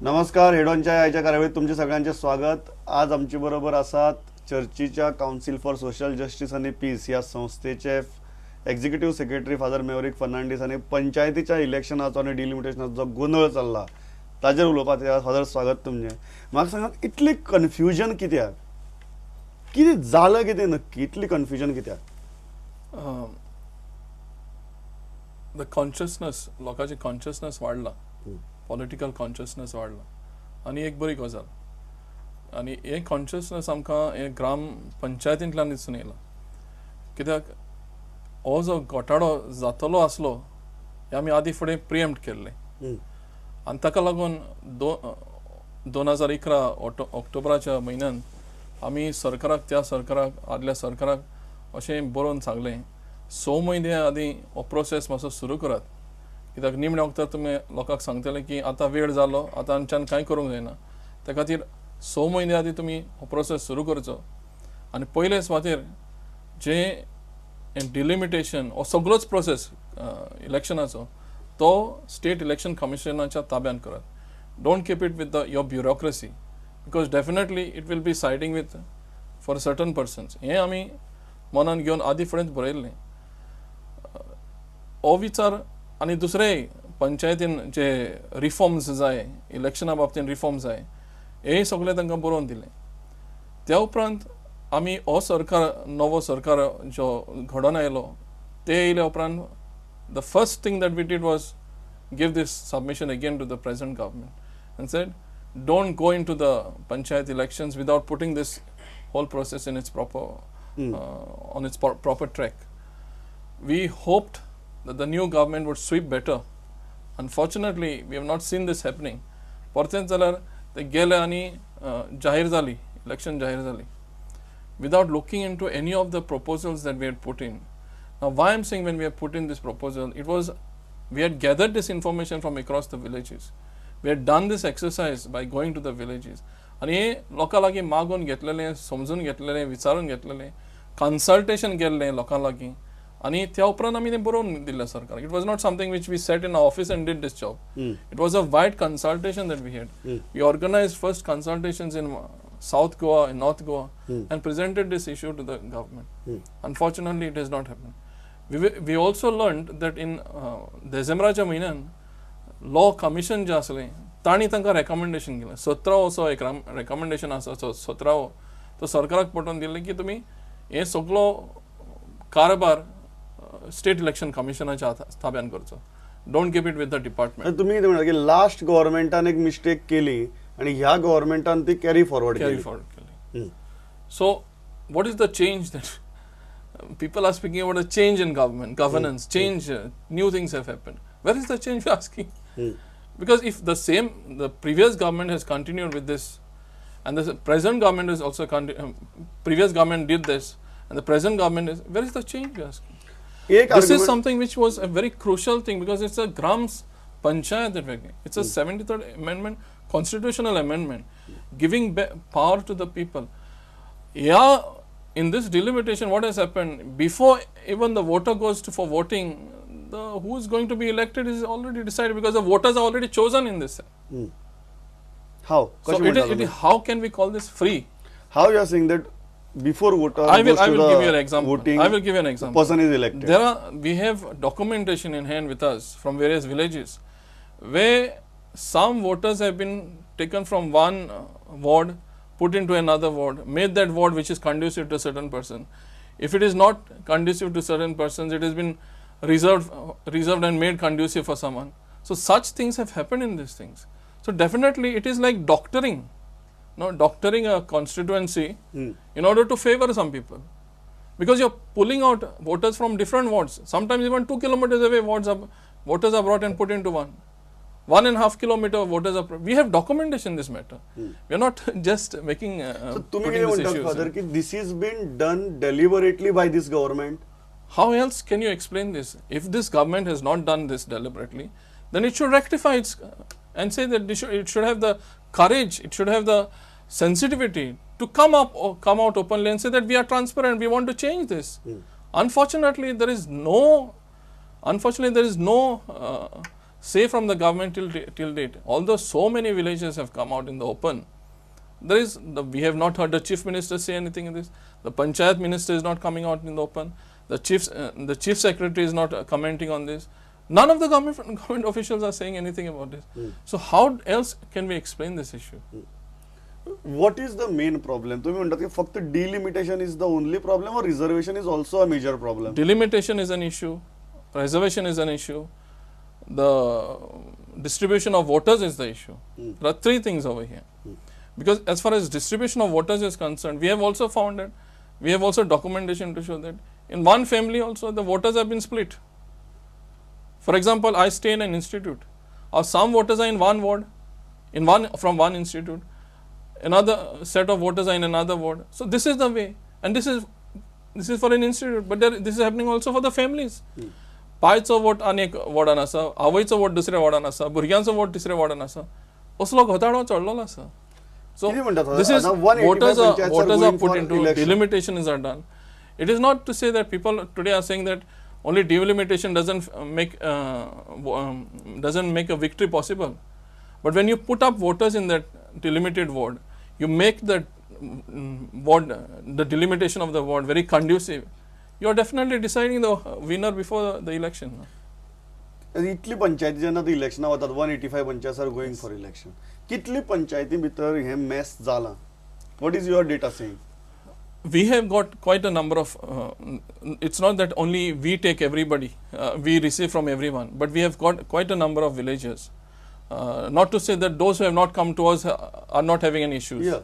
नमस्कार. हेडॉनच्या याच्या कार्यावळीत तुमचे सगळ्यांचे स्वागत. आज आमची बरोबर आसात चर्चीच्या काउन्सिल फॉर सोशल जस्टिस आणि पीस या संस्थेचे executive secretary father Maverick Fernandes आणि पंचायतीच्या इलेक्शनाचो आणि डिलिमिटेशनाचो जो गोंधळ चल्ला ताजेर उलोवपाक फादर स्वागत तुमचें. म्हाका सांगात इतली कन्फ्युजन कित्याक, कितें जालें कितें नक्की, इतली कन्फ्युजन कित्याक? द कॉन्शियसनेस, लोकांची कॉन्शियसनेस वाडला, पॉलिटिकल कॉन्शियसनेस वाडला आनी एक बरी गजाल. आनी हे कॉन्शियसनेस आमकां हे ग्राम पंचायतींतल्यान दिसून येयला. कित्याक हो जो घोटाळो जातलो आसलो हे आमी आदीं फुडें प्रिएम्प्ट केल्लें आनी ताका लागून 2011 ऑक्टोबराच्या म्हयन्यात आमी सरकाराक, त्या सरकाराक, आदल्या सरकाराक अशें बरोवन सांगलें 6 म्हयने आदीं हो प्रोसेस मातसो सुरू करात. कित्याक निमणे वखदार तुमी लोकांक सांगतले की आतां वेळ जालो, आतां आमच्यान कांय करूंक जायना. त्या खातीर 6 म्हयने आदीं तुमी हो प्रोसेस सुरू करचो आनी पयले सुवातेर जे डिलिमिटेशन हो सगळोच प्रोसेस इलेक्शनाचो तो स्टेट इलेक्शन कमिशनाच्या ताब्यान करात. Don't keep it with your bureaucracy, because definitely it will be siding with for certain persons. हें आमी मनान घेवन आदीं फुडेंच बरयल्लें. हो विचार आनी दुसरे पंचायतीन जे रिफॉर्म्स जाय, इलेक्शना बाबतीन रिफॉर्म्स जाय, हे सगळे तांकां बरोवन दिले. त्या उपरांत आमी हो सरकार, नवो सरकार जो घडोवन आयलो ते येयल्या उपरांत the first thing that we did was give this submission again to the present government and said don't go into the panchayat elections without putting this whole process in its proper on its proper track. We hoped that the new government would sweep better. Unfortunately, we have not seen this happening. परतेंच जाल्यार ते गेले आनी जाहीर जाली, election जाहीर जाली, without looking into any of the proposals that we had put in. Now, why I'm saying when we have put in this proposal, it was we had gathered this information from across the villages. We had done this exercise by going to the villages. आणि हे लोकां लागीं मागून घेतलेलें, समजून घेतलेलें, विचारून घेतलेलें, consultation केल्लें लोकां लागीं आनी त्या उपरांत आमी तें बरोवन दिल्लें सरकाराक. It was not something which we sat in office and did this job. It was a wide consultation that we had. We organised first consultations in South Goa, in North Goa, and presented this issue to the government. Unfortunately, it has not happened. We also learned that in Decemberच्या म्हयन्यान law commission जे आसलें तांणी तांकां recommendation केलें. 17 असो एक recommendation आसा, 17 तो सरकाराक पठोवन दिल्लें की तुमी हे सगळो कारभार स्टेट इलेक्शन कमिशनाच्या ताब्यान करचो. Don't keep it with the department. तुम्ही कितें म्हणटा की लास्ट गव्हर्मेंटान एक मिस्टेक केली आणि ह्या गव्हर्मेंटान ती कॅरी फॉरवर्ड केली. सो what is the change that people are speaking about? A change in governance, change, new things have happened. Where is the change, you're asking? Because if the previous government has continued with this and the present government is also previous government did this and the present government is, where is the change, you're asking? This is something which was a very crucial thing because it's a Grams Panchayat that we're getting. It's a 73rd amendment, constitutional amendment, giving power to the people. Yeah, in this delimitation, what has happened, before even the voter goes for voting, who is going to be elected is already decided because the voters are already chosen in this. How? So how can we call this free? How you are saying that before voter I will give you an example. Voting, I will give you an example. Person is elected. We have documentation in hand with us from various villages where some voters have been taken from one ward, put into another ward, made that ward which is conducive to a certain person. If it is not conducive to certain persons, it has been reserved and made conducive for someone. So such things have happened in these things. So definitely it is like doctoring a constituency in order to favor some people, because you're pulling out voters from different wards. Sometimes even 2 kilometers away voters are brought and put into 1.5 kilometer voters are. We have documentation this matter. We are not just making. So putting this issue. Father, this is been done deliberately by this government. How else can you explain this? If this government has not done this deliberately, then it should rectify it and say that it should have the courage, it should have the sensitivity to come out openly and say that we are transparent, we want to change this. Unfortunately, there is no say from the government till date, although so many villages have come out in the open, we have not heard the chief minister say anything in this. The panchayat minister is not coming out in the open. The chief secretary is not commenting on this. None of the government officials are saying anything about this. So how else can we explain this issue? What is the main problem? तुम्ही म्हणतात की फक्त delimitation is the only problem or reservation is also a major problem? Delimitation is an issue. Reservation is an issue. The distribution of voters is the issue. There are three things over here. Because as far as distribution of voters is concerned, we have also found that, we have also documentation to show that in one family also the voters have been split. For example, I stay in an institute, or some voters are in one ward, from one institute, another set of voters are in another ward. So this is the way, and this is for an institute, but this is happening also for the families. पायचो vote आनी एक वॉर्डान आसा, आवयचो vote दुसऱ्या वॉर्डान आसा, भुरग्यांचो vote तिसऱ्या वॉर्डान आसा, असलो घोटाळो चडलेलो आसा. So this is voters are put into delimitations are done. It is not to say that people today are saying that only delimitation doesn't make a victory possible. But when you put up voters in that delimited ward, you make the ward, the delimitation of the ward very conducive. You are definitely deciding the winner before the election. इतली पंचायती जेन्ना ती इलेक्शनां वतात 185 panchayat are going for election कितली पंचायती भितर हे mess जाला what is your data saying we have got quite a number of it's not that only we take everybody we receive from everyone but we have got quite a number of villages not to say that those who have not come to us are not having any issues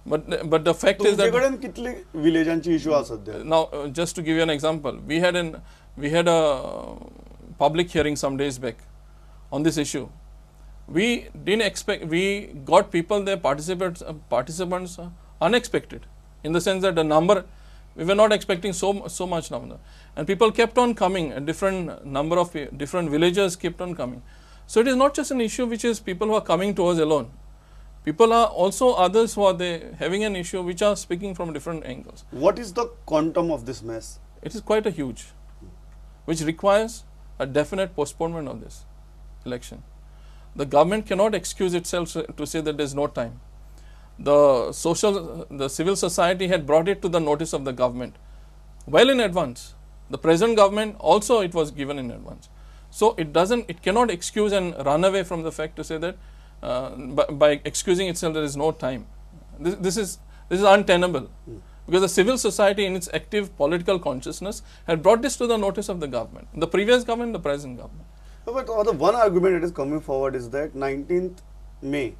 but the fact is that तुमच्याकडे कितली विलेजांची issue आसा सध्या now just to give you an example we had a public hearing some days back on this issue. We didn't expect, we got people there, participants unexpected, in the sense that the number, we were not expecting so much number, and people kept on coming, a different number of different villagers kept on coming. So it is not just an issue which is people who are coming to us alone. People are also others who are there having an issue which are speaking from different angles. What is the quantum of this mess? It is quite a huge, which requires a definite postponement of this election. The government cannot excuse itself to say that there is no time. The civil society had brought it to the notice of the government well in advance. The present government also it was given in advance. So it cannot excuse and run away from the fact to say that by excusing itself there is no time. This is untenable. Because the civil society in its active political consciousness had brought this to the notice of the government, the previous government, the present government. But the one argument that is coming forward is that 19th May,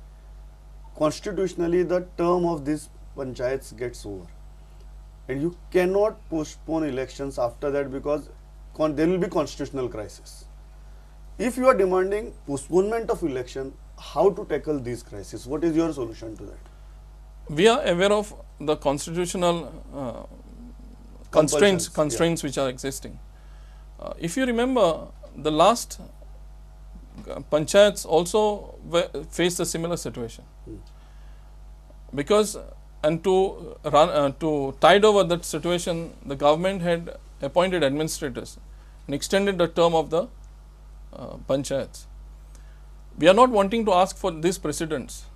constitutionally the term of these panchayats gets over. And you cannot postpone elections after that because there will be constitutional crisis. If you are demanding postponement of election, how to tackle these crises? What is your solution to that? We are aware of the constitutional constraints which are existing. If you remember, the last panchayats also faced a similar situation. Because and to tide over that situation, the government had appointed administrators and extended the term of the panchayats. We are not wanting to ask for these precedents,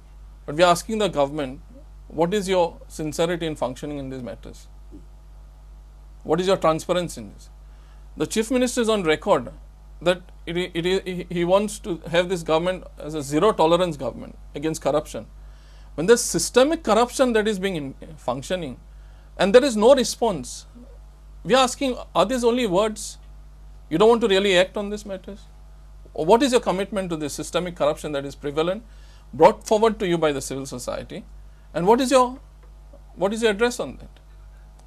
but we are asking the government, what is your sincerity in functioning in these matters? What is your transparency in this? The chief minister is on record that he wants to have this government as a zero tolerance government against corruption. When there is systemic corruption that is being functioning and there is no response, we are asking, are these only words? You don't want to really act on these matters? Or what is your commitment to this systemic corruption that is prevalent, brought forward to you by the civil society? And what is your address on that?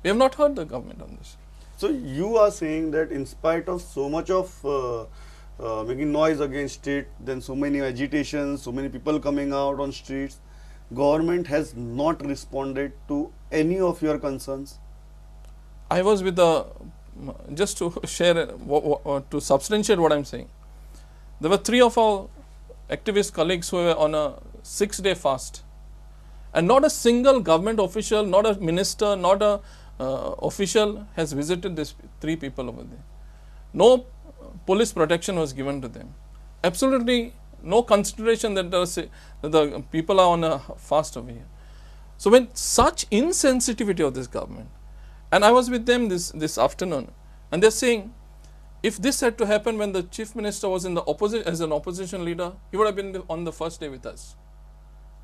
We have not heard the government on this. So you are saying that in spite of so much of making noise against it, then so many agitations, so many people coming out on streets, government has not responded to any of your concerns? I was with just to share, to substantiate what I am saying. There were 3 of our activist colleagues who were on a 6-day fast. And not a single government official, not a minister, not a official has visited these 3 people over there. No police protection was given to them. absolutely no consideration that the people are on a fast over here. So when such insensitivity of this government, and I was with them this afternoon, and they're saying, if this had to happen when the chief minister was in the opposition as an opposition leader, he would have been on the first day with us.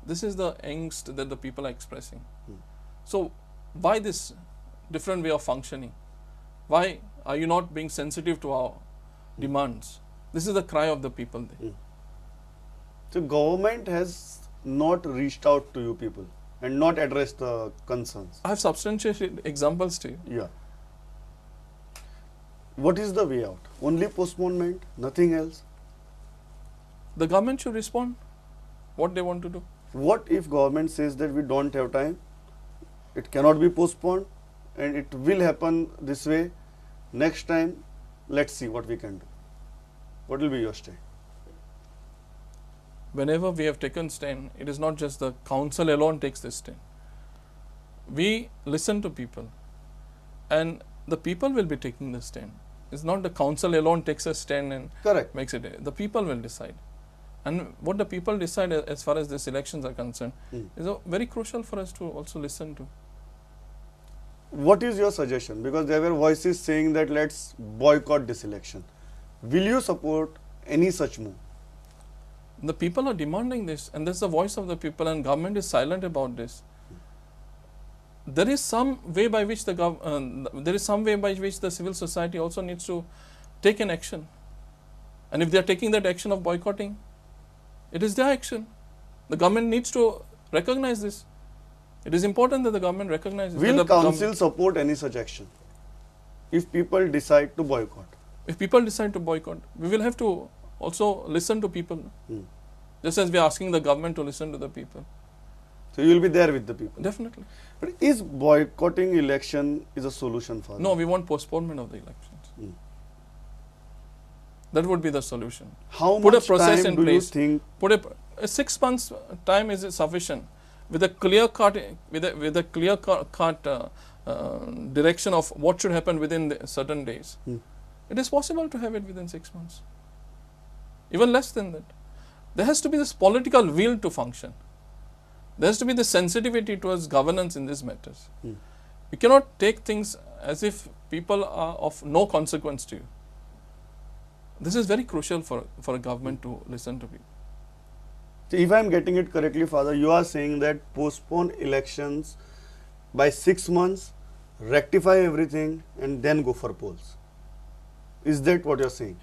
This is the angst that the people are expressing. So why this different way of functioning? Why are you not being sensitive to our demands? This is the cry of the people there. So government has not reached out to you people and not addressed the concerns. I have substantiated examples to you. Yeah. What is the way out? Only postponement, nothing else? The government should respond what they want to do. What if government says that we don't have time, it cannot be postponed, and it will happen this way, next time, let's see what we can do. What will be your stand? Whenever we have taken stand, it is not just the council alone takes this stand. We listen to people, and the people will be taking the stand. It's not the council alone takes a stand and Correct. makes it. The people will decide. And what the people decide as far as these elections are concerned is very crucial for us to also listen to. What is your suggestion? Because there were voices saying that let's boycott this election. Will you support any such move? The people are demanding this, and that's the voice of the people, and government is silent about this. There is some way by which the civil society also needs to take an action. And if they are taking that action of boycotting, it is their action. The government needs to recognize this. It is important that the government recognizes. Will council support any such action if people decide to boycott? If people decide to boycott, we will have to also listen to people. Just as we are asking the government to listen to the people. So you will be there with the people? Definitely. But is boycotting election is a solution for No, we want postponement of the elections. That would be the solution. How Put a much process time in do you place. think? Put a 6 months time is sufficient with a clear cut direction of what should happen within certain days. It is possible to have it within 6 months, even less than that. There has to be this political will to function. There has to be the sensitivity towards governance in these matters. You cannot take things as if people are of no consequence to you. This is very crucial for a government to listen to people. So if I am getting it correctly, Father, you are saying that postpone elections by 6 months, rectify everything, and then go for polls. Is that what you are saying?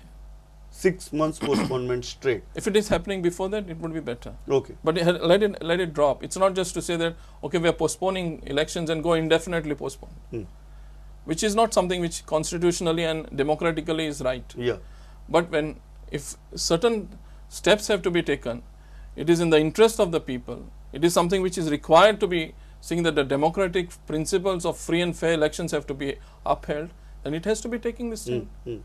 6 months postponement straight. If it is happening before that, it would be better. Okay. But let it drop. It's not just to say that, okay, we are postponing elections and go indefinitely postpone. Which is not something which constitutionally and democratically is right. Yeah. But if certain steps have to be taken, it is in the interest of the people. It is something which is required to be seeing that the democratic principles of free and fair elections have to be upheld, then it has to be taking this stand.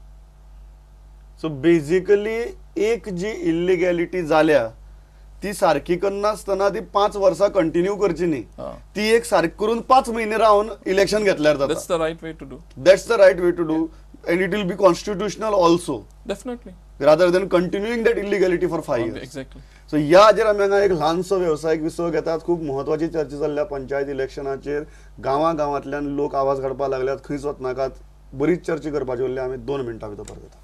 So basically, एक जी इल्लिगॅलिटी झाल्या ती सारखी करनासतना ती 5 वर्षा continue करची न्ही. ती एक सारखी करून 5 महिने राहून इलेक्शन घेतल्यार जाता. That's the right way to do. That's the right way to do, and it will be constitutional also. Definitely. Rather than continuing that illegality for 5 years. Exactly. सो ह्या हाजेर आमी हांगा एक ल्हानसो वेवसायीक विसव घेतात. खूब महत्वाची चर्चा जाल्ल्या पंचायत इलेक्शनाचेर गांवांतल्यान लोक आवाज काडपाक लागल्यात, खंयच वचनाकात. बरीच चर्चा करपाची उरल्या. आमी 2 मिनटां भितर परत येता.